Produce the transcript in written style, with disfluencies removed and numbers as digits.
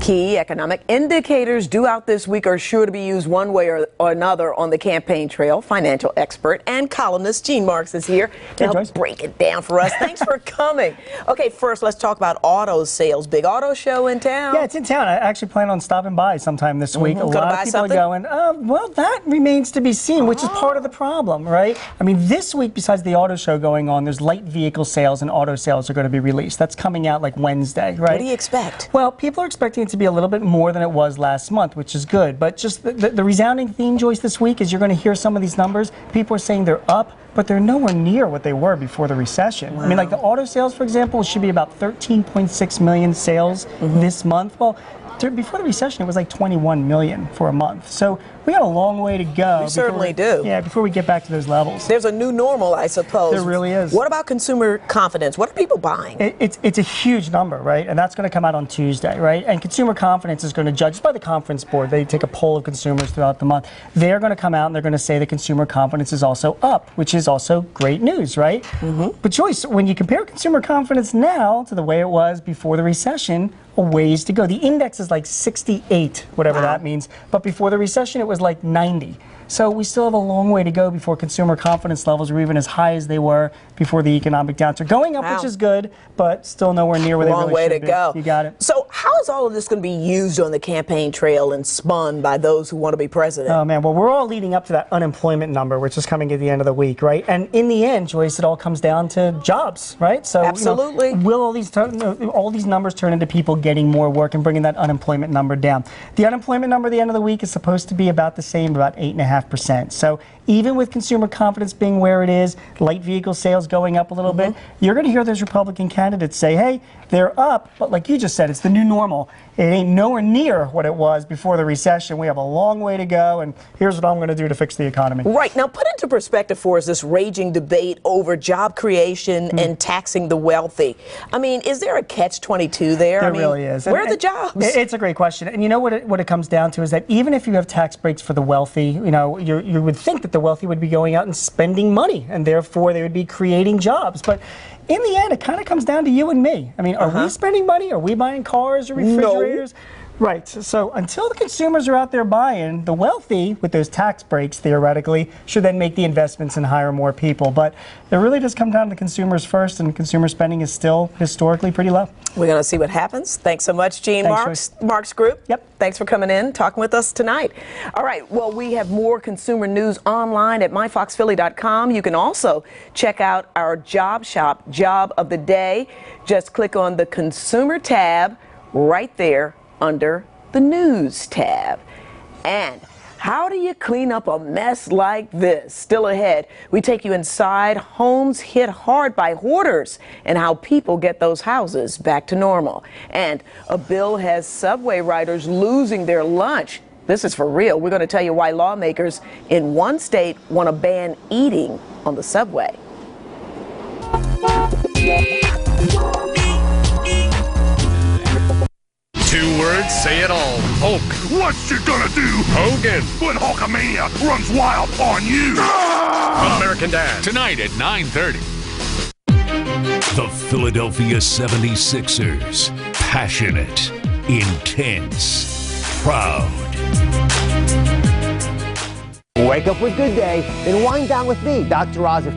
Key economic indicators due out this week are sure to be used one way or another on the campaign trail. Financial expert and columnist Gene Marks is here to help break it down for us. Thanks for coming. Okay, first let's talk about auto sales. Big auto show in town. Yeah, it's in town. I actually plan on stopping by sometime this week. A lot of people are going, well, that remains to be seen, which is part of the problem, right? I mean, this week, besides the auto show going on, there's light vehicle sales and auto sales are going to be released. That's coming out like Wednesday, right? What do you expect? Well, people are expecting it to be a little bit more than it was last month, which is good. But just the resounding theme, Joyce, this week is you're going to hear some of these numbers. People are saying they're up, but they're nowhere near what they were before the recession. Wow. I mean, like the auto sales, for example, should be about 13.6 million sales this month. Well, before the recession, it was like 21 million for a month. So we got a long way to go. We certainly do. Yeah, before we get back to those levels. There's a new normal, I suppose. There really is. What about consumer confidence? What are people buying? It's a huge number, right? And that's going to come out on Tuesday, right? And consumer confidence is going to judge by the conference board. They take a poll of consumers throughout the month. They're going to come out and they're going to say that consumer confidence is also up, which is also great news, right? But Joyce, when you compare consumer confidence now to the way it was before the recession, a ways to go. The index is like 68, whatever that means. But before the recession, it was like 90. So we still have a long way to go before consumer confidence levels are even as high as they were before the economic downturn. Going up, which is good, but still nowhere near where they really should be. Long way to go. You got it. So how is all of this going to be used on the campaign trail and spun by those who want to be president? Oh, man. Well, we're all leading up to that unemployment number, which is coming at the end of the week, right? And in the end, Joyce, it all comes down to jobs, right? So, absolutely. You know, will all these numbers turn into people getting more work and bringing that unemployment number down? The unemployment number at the end of the week is supposed to be about the same, about 8.5%. So even with consumer confidence being where it is, light vehicle sales going up a little bit, you're going to hear those Republican candidates say, hey, they're up, but like you just said, it's the new normal. It ain't nowhere near what it was before the recession. We have a long way to go, and here's what I'm going to do to fix the economy. Right. Now, put into perspective for us this raging debate over job creation and taxing the wealthy. I mean, is there a catch-22 there? There really is. Where are the jobs? It's a great question. And you know what it comes down to is that even if you have tax breaks for the wealthy, you know, you would think that the wealthy would be going out and spending money, and therefore they would be creating jobs. But in the end, it kind of comes down to you and me. I mean, are we spending money? Are we buying cars or refrigerators? No. Right. So until the consumers are out there buying, the wealthy, with those tax breaks, theoretically, should then make the investments and hire more people. But it really does come down to consumers first, and consumer spending is still historically pretty low. We're going to see what happens. Thanks so much, Gene Marks. Marks Group. Yep. Thanks for coming in, talking with us tonight. All right. Well, we have more consumer news online at myfoxphilly.com. You can also check out our Job Shop, Job of the Day. Just click on the Consumer tab right there under the News tab. And how do you clean up a mess like this? Still ahead, we take you inside homes hit hard by hoarders and how people get those houses back to normal. And a bill has subway riders losing their lunch. This is for real. We're going to tell you why lawmakers in one state want to ban eating on the subway. 2 words say it all. Hulk. What's you gonna do? Hogan. When Hulkamania runs wild on you. American Dad. Tonight at 9:30. The Philadelphia 76ers. Passionate, intense, proud. Wake up with Good Day, then wind down with me, Dr. Oz.